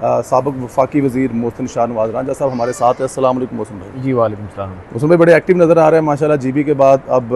साबिक वफाकी वज़ीर मोहसिन शाह नवाज रांझा साहब हमारे साथ है। अस्सलाम वालेकुम मोहसिन भाई। जी वालेकुम सलाम। मोहसिन भाई बड़े एक्टिव नज़र आ रहे हैं माशाल्लाह। जीबी के बाद अब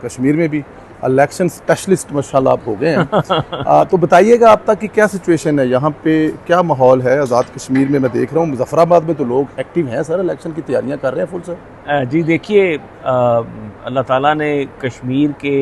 कश्मीर में भी इलेक्शन स्पेशलिस्ट माशाल्लाह आप हो गए हैं। तो बताइएगा अब तक की क्या सिचुएशन है यहाँ पे, क्या माहौल है आज़ाद कश्मीर में? मैं देख रहा हूँ मुजफ्फराबाद में तो लोग एक्टिव हैं सर, इलेक्शन की तैयारियाँ कर रहे हैं फुल सर। जी देखिए, अल्लाह ताला ने कश्मीर के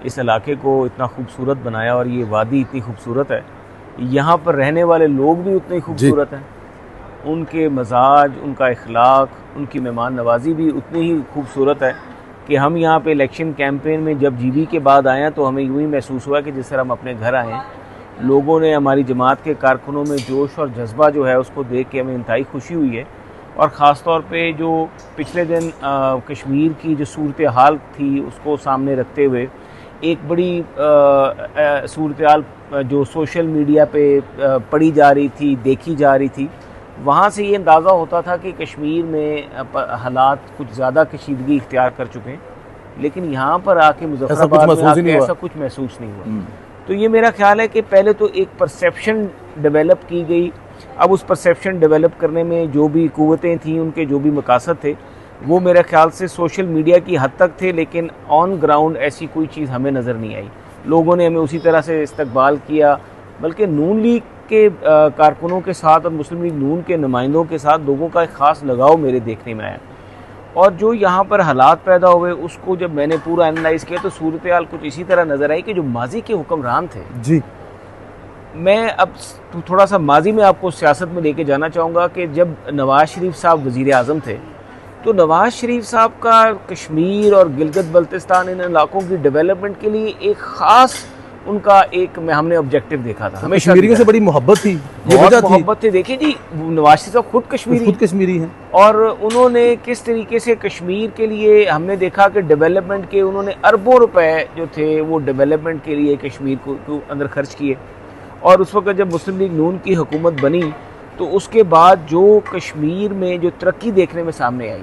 इस इलाके को इतना खूबसूरत बनाया और ये वादी इतनी खूबसूरत है, यहाँ पर रहने वाले लोग भी उतने खूबसूरत हैं, उनके मजाज, उनका इखलाक, उनकी मेहमान नवाजी भी उतनी ही खूबसूरत है कि हम यहाँ पे इलेक्शन कैंपेन में जब जीबी के बाद आए हैं तो हमें यूँ ही महसूस हुआ कि जिस तरह हम अपने घर आए हैं। लोगों ने, हमारी जमात के कारकुनों में जोश और जज्बा जो है उसको देख के हमें इंतहाई खुशी हुई है। और ख़ास तौर पे जो पिछले दिन कश्मीर की जो सूरत हाल थी उसको सामने रखते हुए एक बड़ी सूरत हाल जो सोशल मीडिया पे पढ़ी जा रही थी, देखी जा रही थी, वहाँ से ये अंदाज़ा होता था कि कश्मीर में हालात कुछ ज़्यादा कशीदगी इख्तियार कर चुके हैं, लेकिन यहाँ पर आके मुजफ्फराबाद में आके ऐसा कुछ महसूस नहीं हुआ। तो ये मेरा ख्याल है कि पहले तो एक परसेप्शन डेवलप की गई। अब उस परसेप्शन डेवलप करने में जो भी कुव्वतें थीं, उनके जो भी मकासद थे, वो मेरे ख्याल से सोशल मीडिया की हद तक थे, लेकिन ऑन ग्राउंड ऐसी कोई चीज़ हमें नज़र नहीं आई। लोगों ने हमें उसी तरह से इस्तकबाल किया, बल्कि नून लीग के कारकुनों के साथ और मुस्लिम लीग नून के नुमाइंदों के साथ लोगों का एक ख़ास लगाव मेरे देखने में आया। और जो यहाँ पर हालात पैदा हुए उसको जब मैंने पूरा एनालाइज़ किया तो सूरत हाल कुछ इसी तरह नज़र आई कि जो माजी के हुक्मरान थे जी, मैं अब थोड़ा सा माजी में आपको सियासत में लेके जाना चाहूँगा कि जब नवाज़ शरीफ साहब वज़ीर आज़म थे तो नवाज़ शरीफ साहब का कश्मीर और गिलगित बल्तिस्तान इन इलाकों की डेवलपमेंट के लिए एक ख़ास उनका एक हमने ऑब्जेक्टिव देखा था। हमें कश्मीरियों से बड़ी मोहब्बत थी, ये वजह थी। मोहब्बत थी। देखिए जी, नवाज शरीफ साहब खुद कश्मीरी हैं और उन्होंने किस तरीके से कश्मीर के लिए हमने देखा कि डेवलपमेंट के उन्होंने अरबों रुपए जो थे वो डेवलपमेंट के लिए कश्मीर को अंदर खर्च किए। और उस वक्त जब मुस्लिम लीग नून की हुकूमत बनी तो उसके बाद जो कश्मीर में जो तरक्की देखने में सामने आई,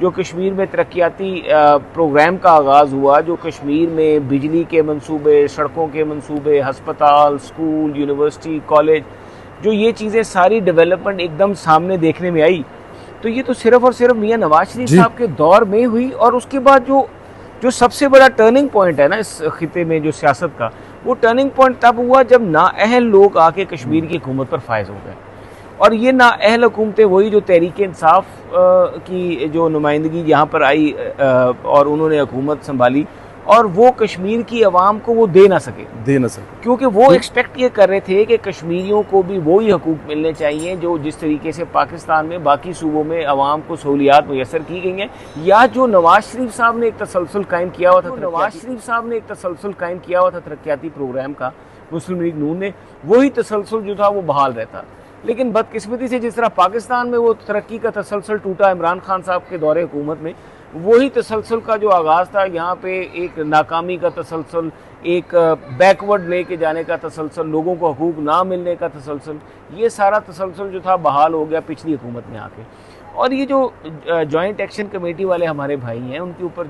जो कश्मीर में तरक्याती प्रोग्राम का आगाज़ हुआ, जो कश्मीर में बिजली के मंसूबे, सड़कों के मंसूबे, हस्पताल, स्कूल, यूनिवर्सिटी, कॉलेज, जो ये चीज़ें सारी डेवलपमेंट एकदम सामने देखने में आई, तो ये तो सिर्फ़ और सिर्फ मियां नवाज शरीफ साहब के दौर में हुई। और उसके बाद जो सबसे बड़ा टर्निंग पॉइंट है ना इस खिते में जो सियासत का, वो टर्निंग पॉइंट तब हुआ जब नाअहल लोग आके कश्मीर की हुकूमत पर फायज हो गए। और ये नाअहल हुकूमतें वही जो तहरीक इंसाफ की जो नुमाइंदगी यहाँ पर आई और उन्होंने हुकूमत संभाली, और वो कश्मीर की आवाम को वो दे ना सके, क्योंकि वो एक्सपेक्ट ये कर रहे थे कि कश्मीरियों को भी वही हकूक मिलने चाहिए जो जिस तरीके से पाकिस्तान में बाकी सूबों में आवाम को सहूलियात मुयसर की गई हैं। या जो नवाज शरीफ साहब ने एक तसलसल कायम किया हुआ था, तरक्याती प्रोग्राम का, मुस्लिम लीग नून ने वही तसलसल जो था वो बहाल रहता। लेकिन बदकिस्मती से जिस तरह पाकिस्तान में वो तरक्की का तसलसल टूटा इमरान खान साहब के दौरे हुकूमत में, वही तसलसल का जो आगाज़ था यहाँ पे एक नाकामी का तसलसल, एक बैकवर्ड लेके जाने का तसलसल, लोगों को हकूक़ ना मिलने का तसलसल, ये सारा तसलसल जो था बहाल हो गया पिछली हुकूमत में आके। और ये जो जॉइंट एक्शन कमेटी वाले हमारे भाई हैं, उनके ऊपर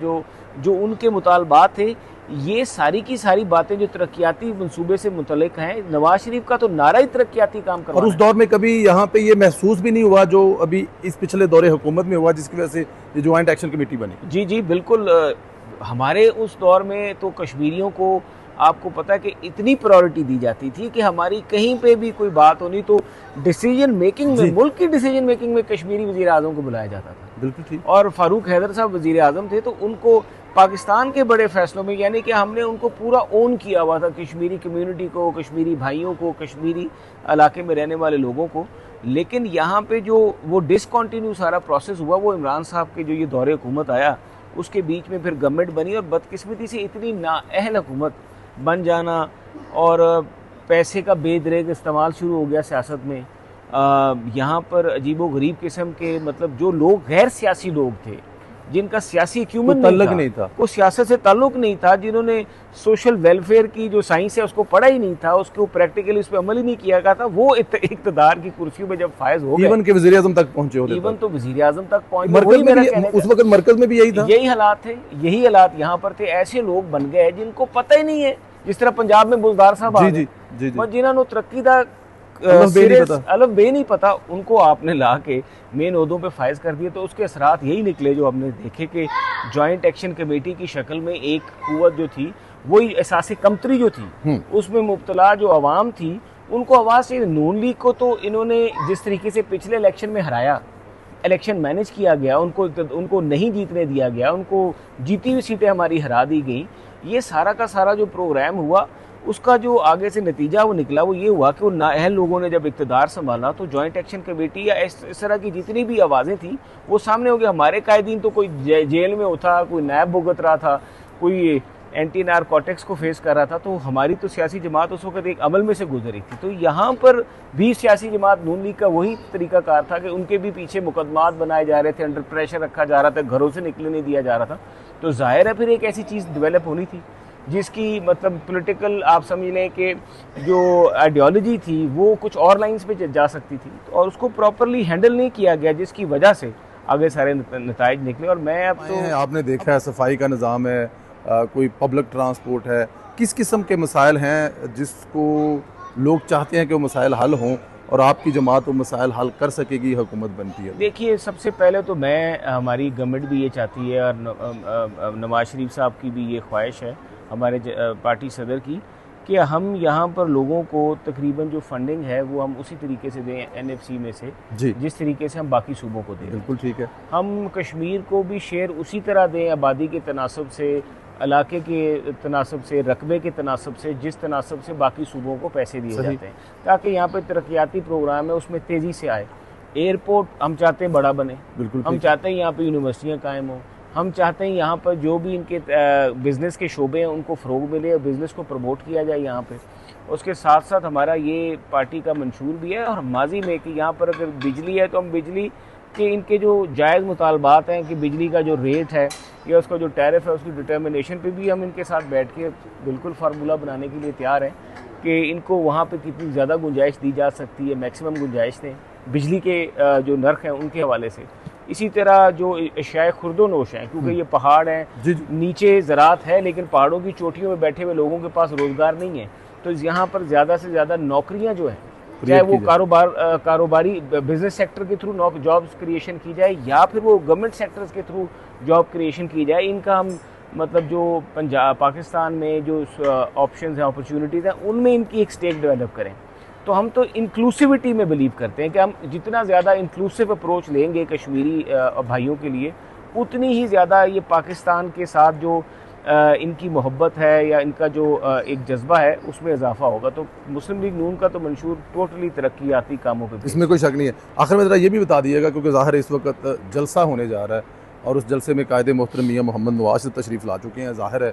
जो उनके मुतालबात थे, ये सारी की सारी बातें जो तरक्याती मंसूबे से मुतल्लिक हैं, नवाज शरीफ का तो नारा ही तरक्याती काम करवाना। और उस दौर में कभी यहाँ पे ये महसूस भी नहीं हुआ जो अभी इस पिछले दौरे हुकूमत में हुआ, जिसकी वजह से ये ज्वाइंट एक्शन कमेटी बनी? जी जी बिल्कुल। हमारे उस दौर में तो कश्मीरियों को, आपको पता है कि इतनी प्रायोरिटी दी जाती थी कि हमारी कहीं पे भी कोई बात होनी तो डिसीजन मेकिंग में, मुल्क की डिसीजन मेकिंग में कश्मीरी वज़ीर आज़म को बुलाया जाता था। बिल्कुल ठीक। और फारूक हैदर साहब वज़ीर आज़म थे, तो उनको पाकिस्तान के बड़े फैसलों में, यानी कि हमने उनको पूरा ओन किया हुआ था, कश्मीरी कम्युनिटी को, कश्मीरी भाइयों को, कश्मीरी इलाके में रहने वाले लोगों को। लेकिन यहाँ पे जो वो डिसकंटिन्यू सारा प्रोसेस हुआ, वो इमरान साहब के जो ये दौरे हुकूमत आया, उसके बीच में फिर गवर्नमेंट बनी और बदकिस्मती से इतनी नाअहल हुकूमत बन जाना और पैसे का बेदरेग इस्तेमाल शुरू हो गया सियासत में। यहाँ पर अजीबो गरीब किस्म के, मतलब जो लोग गैर सियासी लोग थे, जिनका सियासी एक्यूमेंट नहीं था, वो सियासत से ताल्लुक नहीं था, जिन्होंने सोशल वेलफेयर की जो साइंस है उसको पढ़ा ही नहीं था, उसको प्रैक्टिकली उस पर अमल ही नहीं किया गया था, वो इक़्तिदार की कुर्सियों में जब फायज हो गए, इवन के वज़ीर आज़म तक पहुंचे होते, इवन तो वज़ीर आज़म तक पहुंचे, उस वक्त मरकज में भी यही था, यही हालात थे, यही हालात यहाँ पर थे। ऐसे लोग बन गए जिनको पता ही नहीं है, जिस तरह पंजाब में बुज़दार साहब आ गए, जिन्होंने तरक्की का अलफ बे नहीं पता, उनको आपने ला के मेन ओहदों पे फायज कर दिए। तो उसके असरात यही निकले जो हमने देखे कि जॉइंट एक्शन कमेटी की शक्ल में एक कुव्वत जो थी, वही एहसास कमतरी जो थी उसमें मुब्तला जो अवाम थी, उनको आवाज़ से नून लीग को तो इन्होंने जिस तरीके से पिछले इलेक्शन में हराया, इलेक्शन मैनेज किया गया, उनको नहीं जीतने दिया गया, उनको जीती हुई सीटें हमारी हरा दी गई। ये सारा का सारा जो प्रोग्राम हुआ, उसका जो आगे से नतीजा वो निकला वो ये हुआ कि वो नाअहल लोगों ने जब इक़्तिदार संभाला तो जॉइंट एक्शन कमेटी या इस तरह की जितनी भी आवाज़ें थी वो सामने हो गई। हमारे कायदीन तो कोई जेल में था, कोई नैब भुगत रहा था, कोई एंटी नारकोटिक्स को फेस कर रहा था, तो हमारी तो सियासी जमात उस वक्त एक अमल में से गुजरी थी। तो यहाँ पर भी सियासी जमात नून लीग का वही तरीकाकार था कि उनके भी पीछे मुकदमात बनाए जा रहे थे, अंडर प्रेशर रखा जा रहा था, घरों से निकलने नहीं दिया जा रहा था। तो जाहिर है फिर एक ऐसी चीज़ डेवलप होनी थी जिसकी मतलब पॉलिटिकल आप समझ लें कि जो आइडियोलॉजी थी वो कुछ और लाइंस पे जा सकती थी, और उसको प्रॉपरली हैंडल नहीं किया गया, जिसकी वजह से आगे सारे नताइज निकले। और मैं अब तो आपने देखा है सफाई का निज़ाम है, कोई पब्लिक ट्रांसपोर्ट है, किस किस्म के मसाइल हैं जिसको लोग चाहते हैं कि वो मसाइल हल हों और आपकी जमात वो मसाइल हल कर सकेगी, हुकूमत बनती है? देखिए, सबसे पहले तो हमारी गवर्नमेंट भी ये चाहती है और नवाज शरीफ साहब की भी ये ख्वाहिश है, हमारे पार्टी सदर की, कि हम यहाँ पर लोगों को तकरीबन जो फंडिंग है वो हम उसी तरीके से दें NFC में से जिस तरीके से हम बाकी सूबों को दें। बिल्कुल ठीक है। हम कश्मीर को भी शेयर उसी तरह दें, आबादी के तनासब से, इलाके के तनासब से, रकबे के तनासब से, जिस तनासब से बाकी सूबों को पैसे दिए जाते हैं, ताकि यहाँ पर तरक्याती प्रोग्राम है उसमें तेज़ी से आए। एयरपोर्ट हम चाहते हैं बड़ा बने, बिल्कुल हम चाहते हैं यहाँ पर यूनिवर्सिटियाँ कायम हों, हम चाहते हैं यहाँ पर जो भी इनके बिज़नेस के शोबे हैं उनको फ़रोग मिले और बिज़नेस को प्रमोट किया जाए यहाँ पे। उसके साथ साथ हमारा ये पार्टी का मंशूर भी है और माजी में कि यहाँ पर अगर बिजली है तो हम बिजली के इनके जो जायज़ मुतालबात हैं कि बिजली का जो रेट है या उसका जो टैरिफ है उसकी डिटर्मिनेशन पे भी हम इनके साथ बैठ के बिल्कुल फार्मूला बनाने के लिए तैयार हैं कि इनको वहाँ पे कितनी ज़्यादा गुंजाइश दी जा सकती है, मैक्सिमम गुंजाइश दें बिजली के जो नर्ख हैं उनके हवाले से। इसी तरह जो अशियाए खुर्दोनोश हैं, क्योंकि ये पहाड़ हैं, नीचे ज़रात है लेकिन पहाड़ों की चोटियों में बैठे हुए लोगों के पास रोज़गार नहीं है, तो यहाँ पर ज़्यादा से ज़्यादा नौकरियाँ जो हैं, चाहे वो कारोबारी बिजनेस सेक्टर के थ्रू जॉब्स क्रिएशन की जाए या फिर वो गवर्नमेंट सेक्टर्स के थ्रू जॉब क्रिएशन की जाए, इनका हम मतलब जो पाकिस्तान में जो ऑप्शंस हैं, अपॉर्चुनिटीज़ हैं, उनमें इनकी एक स्टेक डेवलप करें। तो हम तो इंक्लूसिविटी में बिलीव करते हैं कि हम जितना ज़्यादा इंक्लूसिव अप्रोच लेंगे कश्मीरी भाइयों के लिए, उतनी ही ज़्यादा ये पाकिस्तान के साथ जो इनकी मोहब्बत है या इनका जो एक जज्बा है उसमें इजाफा होगा। तो मुस्लिम लीग नून का तो मंशूर टोटली तरक्याती कामों पे, इसमें कोई शक नहीं है। आखिर में ज़रा ये भी बता दीजिएगा, क्योंकि ज़ाहिर है इस वक्त जलसा होने जा रहा है और उस जलसे में कायदे मोहतरम मियां मोहम्मद नवाज से तशरीफ़ ला चुके हैं, ज़ाहिर है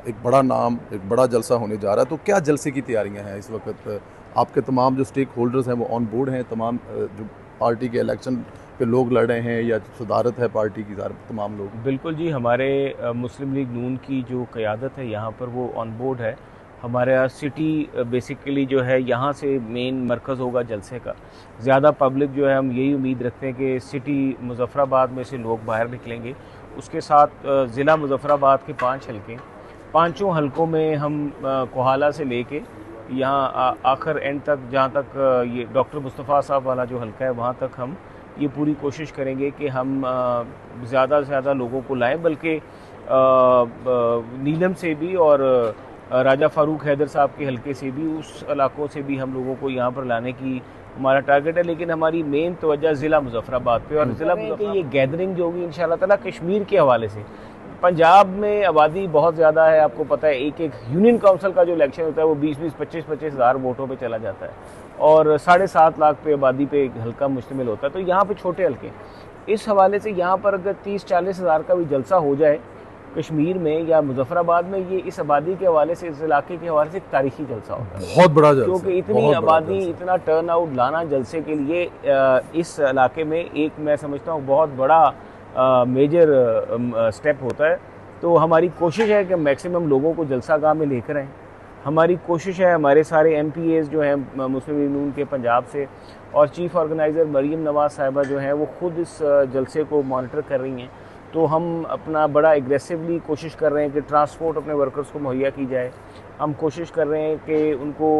एक बड़ा नाम, एक बड़ा जलसा होने जा रहा है। तो क्या जलसे की तैयारियाँ हैं इस वक्त? आपके तमाम जो स्टेक होल्डर्स हैं वो ऑन बोर्ड हैं, तमाम जो पार्टी के इलेक्शन पे लोग लड़ रहे हैं या सदारत है पार्टी की, तमाम लोग? बिल्कुल जी, हमारे मुस्लिम लीग नून की जो क़यादत है यहाँ पर वो ऑन बोर्ड है। हमारा सिटी बेसिकली जो है यहाँ से मेन मरकज़ होगा जलसे का। ज़्यादा पब्लिक जो है हम यही उम्मीद रखते हैं कि सिटी मुज़फ़्फ़राबाद में से लोग बाहर निकलेंगे। उसके साथ ज़िला मुज़फ़्फ़राबाद के 5 हलके, पाँचों हलकों में हम कोहाला से लेके यहाँ आखिर एंड तक, जहाँ तक ये डॉक्टर मुस्तफ़ा साहब वाला जो हलका है वहाँ तक हम ये पूरी कोशिश करेंगे कि हम ज़्यादा से ज़्यादा लोगों को लाएं, बल्कि नीलम से भी और राजा फ़ारूक हैदर साहब के हलके से भी, उस इलाकों से भी हम लोगों को यहाँ पर लाने की हमारा टारगेट है। लेकिन हमारी मेन तवज्जो ज़िला मुज़फ़्फ़राबाद पे, और ज़िला मुज़फ़्फ़राबाद ये गैदरिंग जो होगी इंशाअल्लाह ताला कश्मीर के हवाले से। पंजाब में आबादी बहुत ज़्यादा है, आपको पता है, एक यूनियन काउंसिल का जो इलेक्शन होता है वो 20-20, 25-25 हज़ार वोटों पे चला जाता है और 7.5 लाख पे आबादी पे एक हल्का मुश्तमिल होता है। तो यहाँ पे छोटे हल्के, इस हवाले से यहाँ पर अगर 30-40 हज़ार का भी जलसा हो जाए कश्मीर में या मुज़फ़्फ़राबाद में, ये इस आबादी के हवाले से, इस इलाके के हवाले से एक तारीखी जलसा होता है, बहुत बड़ा जलसा, क्योंकि इतनी आबादी, इतना टर्न आउट लाना जलसे के लिए इस इलाके में एक, मैं समझता हूँ, बहुत बड़ा मेजर स्टेप होता है। तो हमारी कोशिश है कि मैक्सिमम लोगों को जलसागाह में लेकर आएँ। हमारी कोशिश है, हमारे सारे MPAs जो हैं मुस्लिम लीग नून के पंजाब से और चीफ़ ऑर्गेनाइज़र मरीम नवाज़ साहिबा जो हैं वो ख़ुद इस जलसे को मॉनिटर कर रही हैं। तो हम अपना बड़ा एग्रेसिवली कोशिश कर रहे हैं कि ट्रांसपोर्ट अपने वर्कर्स को मुहैया की जाए। हम कोशिश कर रहे हैं कि उनको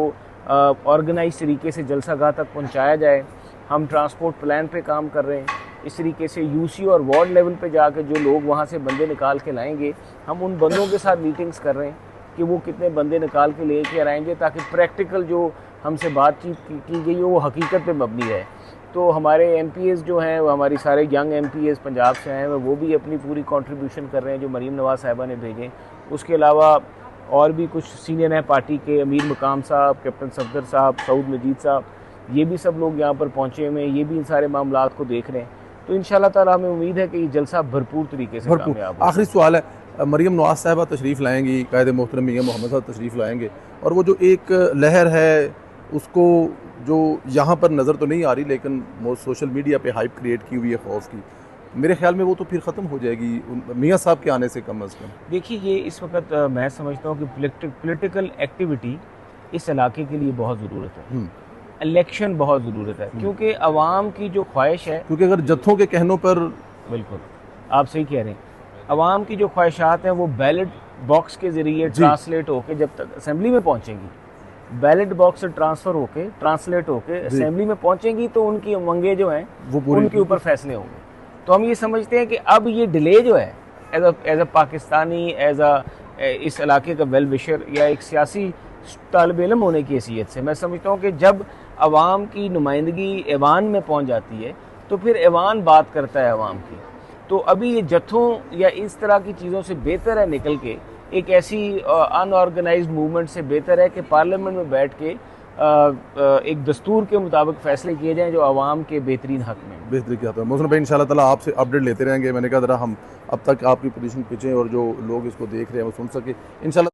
ऑर्गेनाइज तरीके से जलसागाह तक पहुंचाया जाए। हम ट्रांसपोर्ट प्लान पे काम कर रहे हैं। इस तरीके से यूसी और वार्ड लेवल पे जाके जो लोग वहाँ से बंदे निकाल के लाएंगे, हम उन बंदों के साथ मीटिंग्स कर रहे हैं कि वो कितने बंदे निकाल के लेके आएंगे, ताकि प्रैक्टिकल जो हमसे बातचीत की गई हो वो हकीकत पे मबनी है। तो हमारे एमपीएस जो हैं, वो हमारी सारे यंग एमपीएस पंजाब से हैं, वो भी अपनी पूरी कंट्रीब्यूशन कर रहे हैं जो मरीम नवाज साहिबा ने भेजें। उसके अलावा और भी कुछ सीनियर हैं पार्टी के, अमीर मकाम साहब, कैप्टन सफदर साहब, सऊद मजीद साहब, ये भी सब लोग यहाँ पर पहुँचे हुए हैं, ये भी इन सारे मामलात को देख रहे हैं। तो इंशाल्लाह ताला हमें उम्मीद है कि ये जलसा भरपूर तरीके से कामयाब हो। आखिरी सवाल है, मरीम नवाज साहिबा तशरीफ़ लाएंगी, कायद मोहतरम मियां मोहम्मद साहब तशरीफ़ लाएंगे, और वो जो एक लहर है उसको जो यहाँ पर नज़र तो नहीं आ रही, लेकिन वो सोशल मीडिया पे हाइप क्रिएट की हुई है खौफ की, मेरे ख्याल में वो तो फिर ख़त्म हो जाएगी मियां साहब के आने से कम अज़ कम। देखिए, ये इस वक्त मैं समझता हूँ कि पॉलिटिकल एक्टिविटी इस इलाके के लिए बहुत ज़रूरत है। इलेक्शन बहुत ज़रूरत है, क्योंकि अवाम की जो ख्वाहिश है, क्योंकि अगर जत्थों के कहनों पर, बिल्कुल आप सही कह रहे हैं, अवाम की जो ख्वाहिशात हैं वो बैलेट बॉक्स के ज़रिए ट्रांसलेट होकर जब तक असेंबली में पहुँचेंगी, बैलेट बॉक्स से ट्रांसलेट होकर असेंबली में पहुँचेंगी, तो उनकी उमंगें जो हैं वो उनके ऊपर फैसले होंगे। तो हम ये समझते हैं कि अब ये डिले जो है एज अ पाकिस्तानी, इस इलाके का वेल विशर या एक सियासी तालिब इल्म होने की हैसियत से, मैं समझता हूँ कि जब अवाम की नुमाइंदगी ऐवान में पहुँच जाती है तो फिर ऐवान बात करता है अवाम की। तो अभी ये जत्थों या इस तरह की चीज़ों से बेहतर है निकल के एक ऐसी अनऑर्गेनाइज्ड मूवमेंट से बेहतर है कि पार्लियामेंट में बैठ के एक दस्तूर के मुताबिक फ़ैसले किए जाएं जो आवाम के बेहतरीन हक़ में। बेहतरीन क्या था मोहसिन भाई, इंशाल्लाह ताला आपसे अपडेट लेते रहेंगे। मैंने कहा ज़रा हम अब तक आपकी पोजीशन पीछे और जो लोग इसको देख रहे हैं वो सुन सके इंशाल्लाह।